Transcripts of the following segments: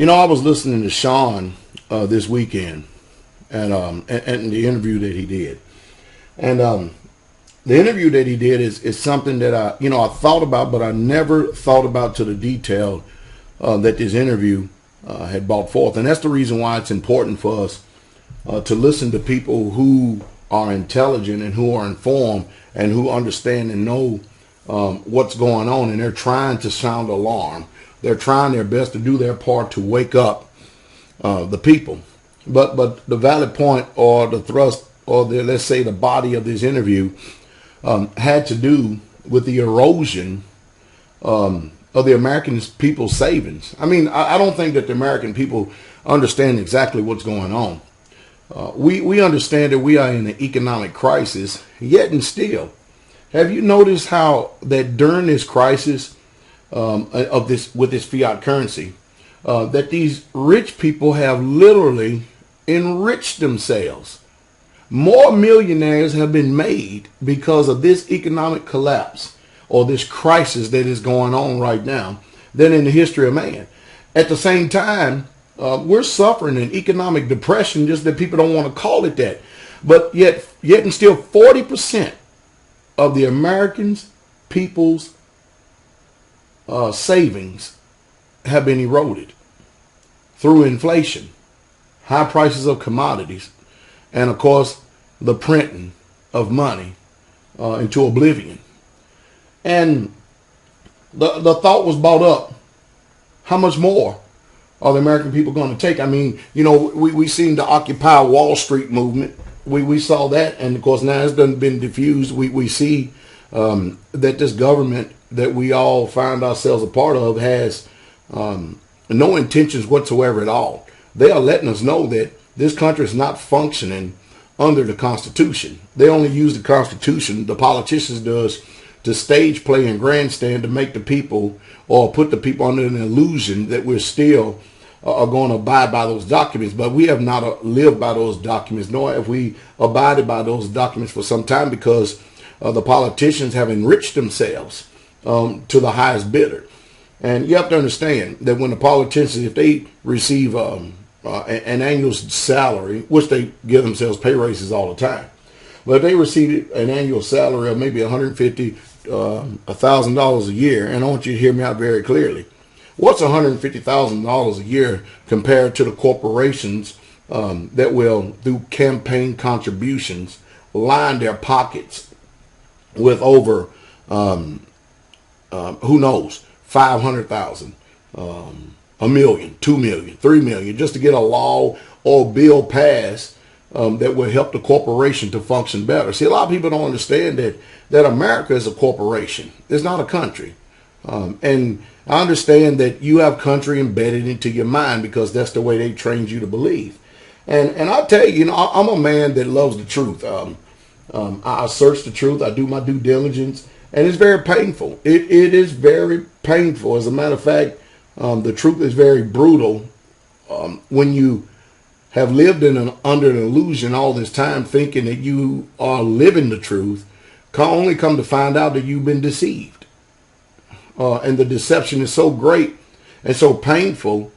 I was listening to Sean this weekend, and the interview that he did, and the interview that he did is something that I thought about, but I never thought about to the detail that this interview had brought forth, and that's the reason why it's important for us to listen to people who are intelligent and who are informed and who understand and know what's going on, and they're trying to sound alarm. They're trying their best to do their part to wake up the people. But the valid point, or the thrust, or let's say the body of this interview had to do with the erosion of the American people's savings. I mean, I don't think that the American people understand exactly what's going on. We understand that we are in an economic crisis, yet and still. Have you noticed how that during this crisis with this fiat currency, that these rich people have literally enriched themselves? More millionaires have been made because of this economic collapse or this crisis that is going on right now than in the history of man. At the same time, we're suffering an economic depression, just that people don't want to call it that. But yet and still 40% of the Americans' people's savings have been eroded through inflation, high prices of commodities, and of course the printing of money into oblivion. And the thought was brought up, how much more are the American people going to take? I mean, we seen the Occupy Wall Street movement. We saw that, and of course now it's been diffused. We see that this government that we all find ourselves a part of has no intentions whatsoever at all. They are letting us know that this country is not functioning under the Constitution. They only use the Constitution, the politicians does, to stage play and grandstand to make the people, or put the people under an illusion that we're still are going to abide by those documents. But we have not lived by those documents, nor have we abided by those documents for some time, because the politicians have enriched themselves to the highest bidder. And you have to understand that when the politicians, if they receive an annual salary, which they give themselves pay raises all the time, but if they receive an annual salary of maybe $150,000, $1,000 a year, and I want you to hear me out very clearly, what's $150,000 a year compared to the corporations that will, through campaign contributions, line their pockets with over, who knows, 500,000, a million, 2 million, 3 million, just to get a law or bill passed that will help the corporation to function better. See, a lot of people don't understand that America is a corporation. It's not a country. And I understand that you have country embedded into your mind because that's the way they trained you to believe. And I'll tell you, I'm a man that loves the truth. I search the truth. I do my due diligence. And it's very painful. It is very painful. As a matter of fact, the truth is very brutal when you have lived under an illusion all this time, thinking that you are living the truth, only come to find out that you've been deceived. And the deception is so great and so painful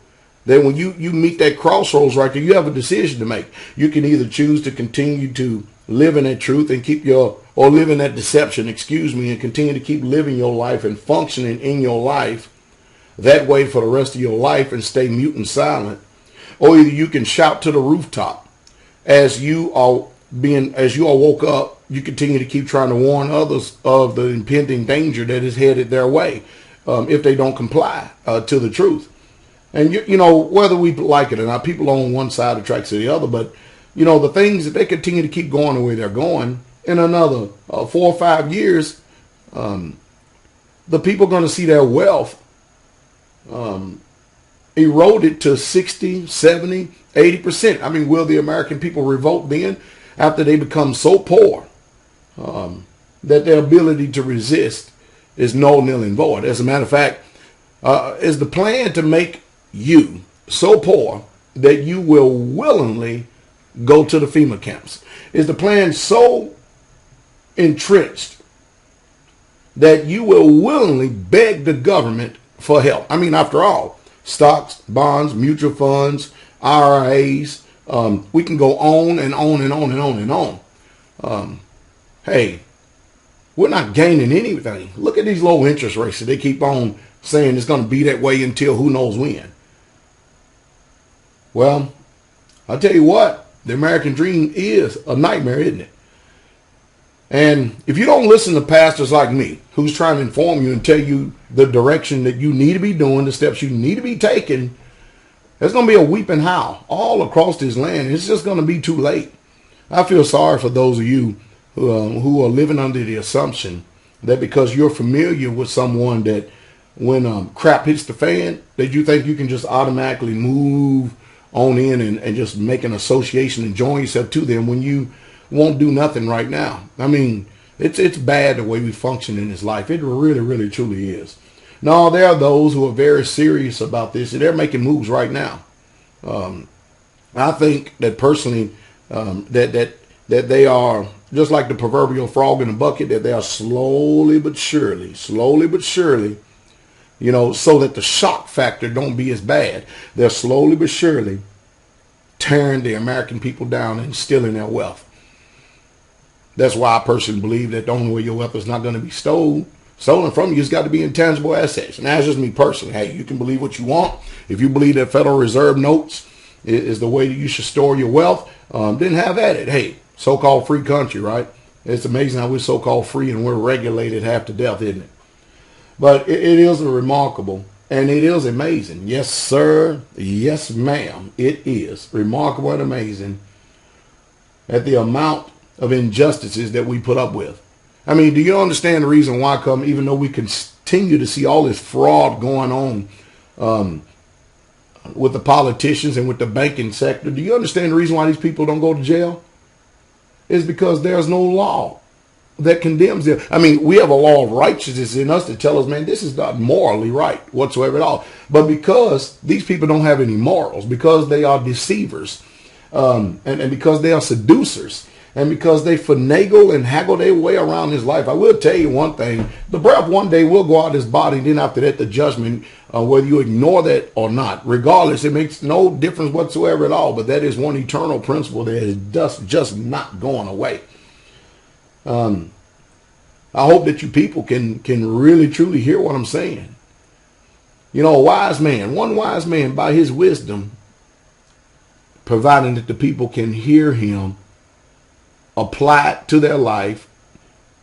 that when you meet that crossroads right there, you have a decision to make. You can either choose to continue to live in that truth and or live in that deception, and continue to keep living your life and functioning in your life that way for the rest of your life and stay mute and silent. Or either you can shout to the rooftop as you are woke up. You continue to keep trying to warn others of the impending danger that is headed their way if they don't comply to the truth. And whether we like it or not, people on one side attracts to the other. But the things that they continue to keep going the way they're going, in another 4 or 5 years, the people are going to see their wealth eroded to 60, 70, 80%. I mean, will the American people revolt then after they become so poor that their ability to resist is null, nil, and void? As a matter of fact, is the plan to make you so poor that you will willingly go to the FEMA camps? Is the plan so entrenched that you will willingly beg the government for help? I mean, after all, stocks, bonds, mutual funds, IRAs. We can go on and on and on and on and on. Hey, we're not gaining anything. Look at these low interest rates that they keep on saying it's going to be that way until who knows when. Well, I'll tell you what, the American dream is a nightmare, isn't it? And if you don't listen to pastors like me, who's trying to inform you and tell you the direction that you need to be doing, the steps you need to be taking, there's going to be a weeping howl all across this land. It's just going to be too late. I feel sorry for those of you who are living under the assumption that because you're familiar with someone that when crap hits the fan, that you think you can just automatically move on in and just make an association and join yourself to them when you won't do nothing right now. I mean, it's bad the way we function in this life. It really, really, truly is. No, there are those who are very serious about this, and they're making moves right now. I think that personally, that they are just like the proverbial frog in the bucket, that they are slowly but surely, you know, so that the shock factor don't be as bad. They're slowly but surely tearing the American people down and stealing their wealth. That's why I personally believe that the only way your wealth is not going to be stolen from you has got to be intangible assets. And that's just me personally. Hey, you can believe what you want. If you believe that Federal Reserve notes is the way that you should store your wealth, then have at it. Hey, so-called free country, right? It's amazing how we're so-called free and we're regulated half to death, isn't it? But it is remarkable, and it is amazing. Yes, sir. Yes, ma'am. It is remarkable and amazing at the amount of injustices that we put up with. I mean, do you understand the reason why even though we continue to see all this fraud going on with the politicians and with the banking sector, do you understand the reason why these people don't go to jail? It's because there's no law that condemns them. I mean, we have a law of righteousness in us to tell us, man, this is not morally right whatsoever at all. But because these people don't have any morals, because they are deceivers, and because they are seducers, and because they finagle and haggle their way around his life, I will tell you one thing. The breath one day will go out of his body, and then after that, the judgment, whether you ignore that or not. Regardless, it makes no difference whatsoever at all. But that is one eternal principle that is just not going away. I hope that you people can really, truly hear what I'm saying. You know, one wise man by his wisdom, providing that the people can hear him, apply it to their life,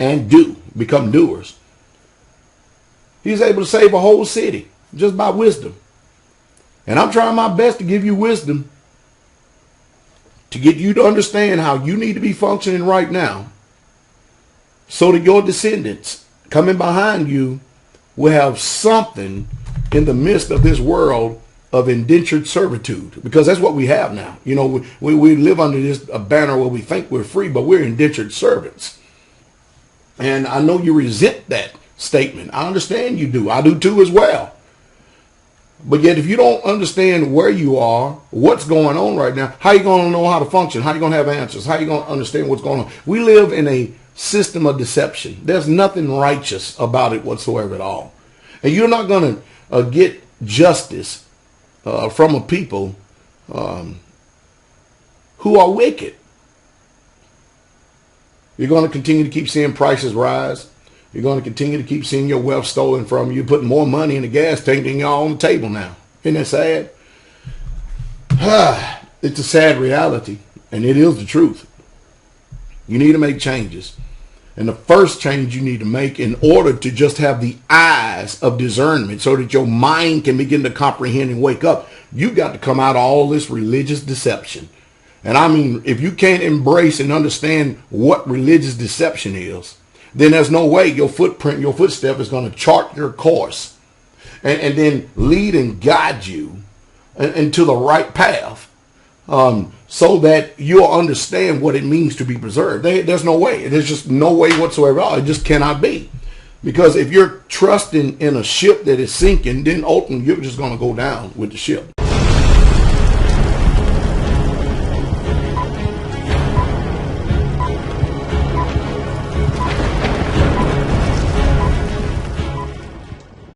and become doers. He's able to save a whole city just by wisdom. And I'm trying my best to give you wisdom to get you to understand how you need to be functioning right now, so that your descendants coming behind you will have something in the midst of this world of indentured servitude, because that's what we have now. You know, we live under this a banner where we think we're free, but we're indentured servants. And I know you resent that statement. I understand you do. I do too as well. But yet, if you don't understand where you are, what's going on right now, how are you going to know how to function? How are you going to have answers? How are you going to understand what's going on? We live in a system of deception. There's nothing righteous about it whatsoever at all. And you're not going to get justice from a people who are wicked. You're going to continue to keep seeing prices rise. You're going to continue to keep seeing your wealth stolen from you. You're putting more money in the gas tank than y'all on the table now. Isn't that sad? It's a sad reality, and it is the truth. You need to make changes. And the first change you need to make, in order to just have the eyes of discernment so that your mind can begin to comprehend and wake up, you got to come out of all this religious deception. And I mean, if you can't embrace and understand what religious deception is, then there's no way your footprint, your footstep is going to chart your course and then lead and guide you into the right path, so that you'll understand what it means to be preserved. There's no way. There's just no way whatsoever. It just cannot be. Because if you're trusting in a ship that is sinking, then ultimately you're just going to go down with the ship.